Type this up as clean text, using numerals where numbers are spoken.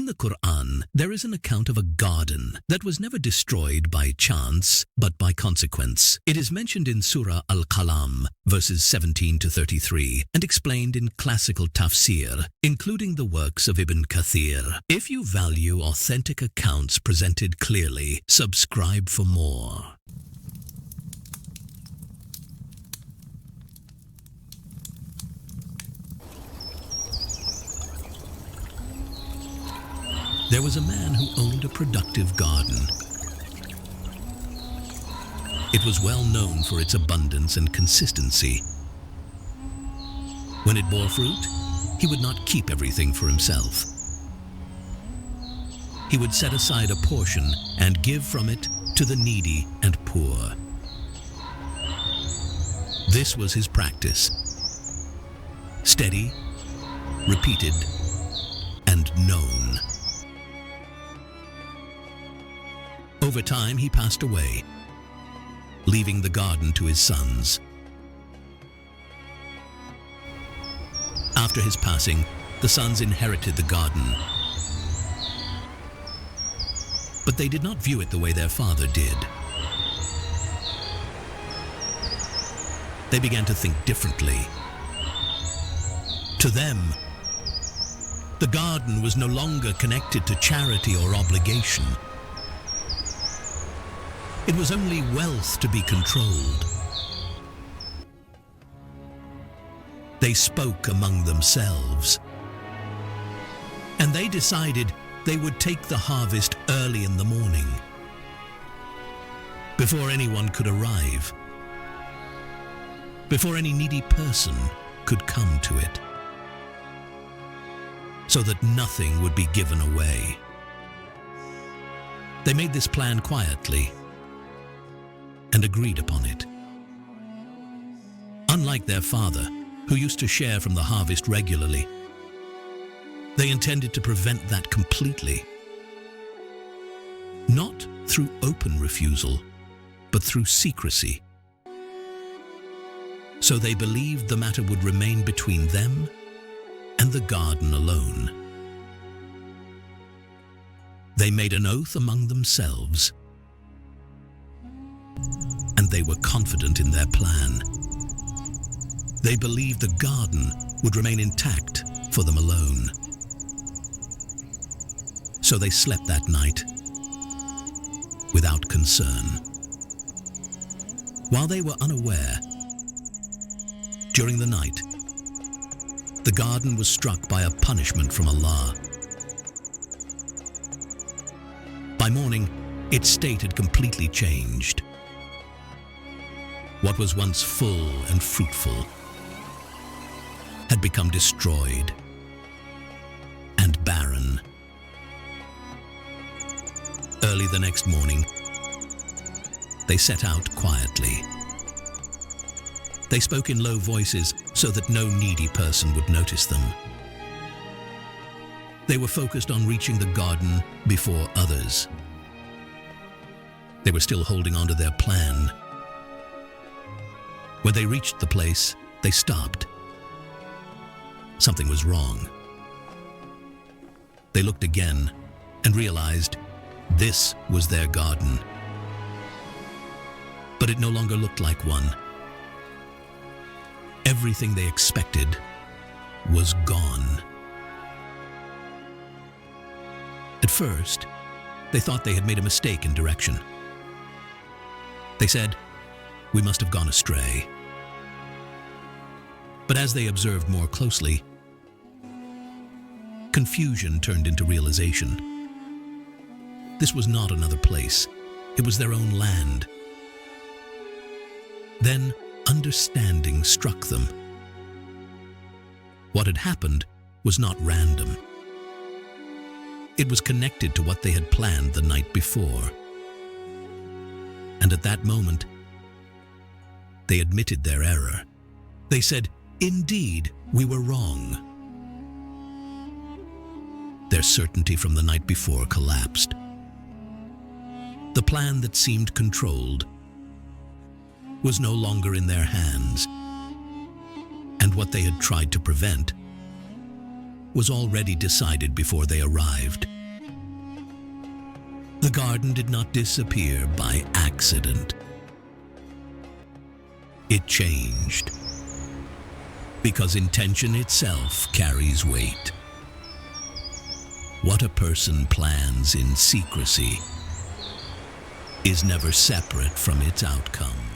In the Qur'an, there is an account of a garden that was never destroyed by chance, but by consequence. It is mentioned in Surah Al-Qalam, verses 17 to 33, and explained in classical tafsir, including the works of Ibn Kathir. If you value authentic accounts presented clearly, subscribe for more. There was a man who owned a productive garden. It was well known for its abundance and consistency. When it bore fruit, he would not keep everything for himself. He would set aside a portion and give from it to the needy and poor. This was his practice. Steady, repeated, and known. Over time, he passed away, leaving the garden to his sons. After his passing, the sons inherited the garden. But they did not view it the way their father did. They began to think differently. To them, the garden was no longer connected to charity or obligation. It was only wealth to be controlled. They spoke among themselves, and they decided they would take the harvest early in the morning, before anyone could arrive, before any needy person could come to it, so that nothing would be given away. They made this plan quietly and agreed upon it. Unlike their father, who used to share from the harvest regularly, they intended to prevent that completely. Not through open refusal, but through secrecy. So they believed the matter would remain between them and the garden alone. They made an oath among themselves, and they were confident in their plan. They believed the garden would remain intact for them alone. So they slept that night without concern. While they were unaware, during the night, the garden was struck by a punishment from Allah. By morning, its state had completely changed. What was once full and fruitful had become destroyed and barren. Early the next morning, they set out quietly. They spoke in low voices so that no needy person would notice them. They were focused on reaching the garden before others. They were still holding on to their plan. When they reached the place, they stopped. Something was wrong. They looked again and realized this was their garden. But it no longer looked like one. Everything they expected was gone. At first, they thought they had made a mistake in direction. They said, "We must have gone astray." But as they observed more closely, confusion turned into realization. This was not another place. It was their own land. Then understanding struck them. What had happened was not random. It was connected to what they had planned the night before. And at that moment, they admitted their error. They said, "Indeed, we were wrong." Their certainty from the night before collapsed. The plan that seemed controlled was no longer in their hands, and what they had tried to prevent was already decided before they arrived. The garden did not disappear by accident. It changed because intention itself carries weight. What a person plans in secrecy is never separate from its outcome.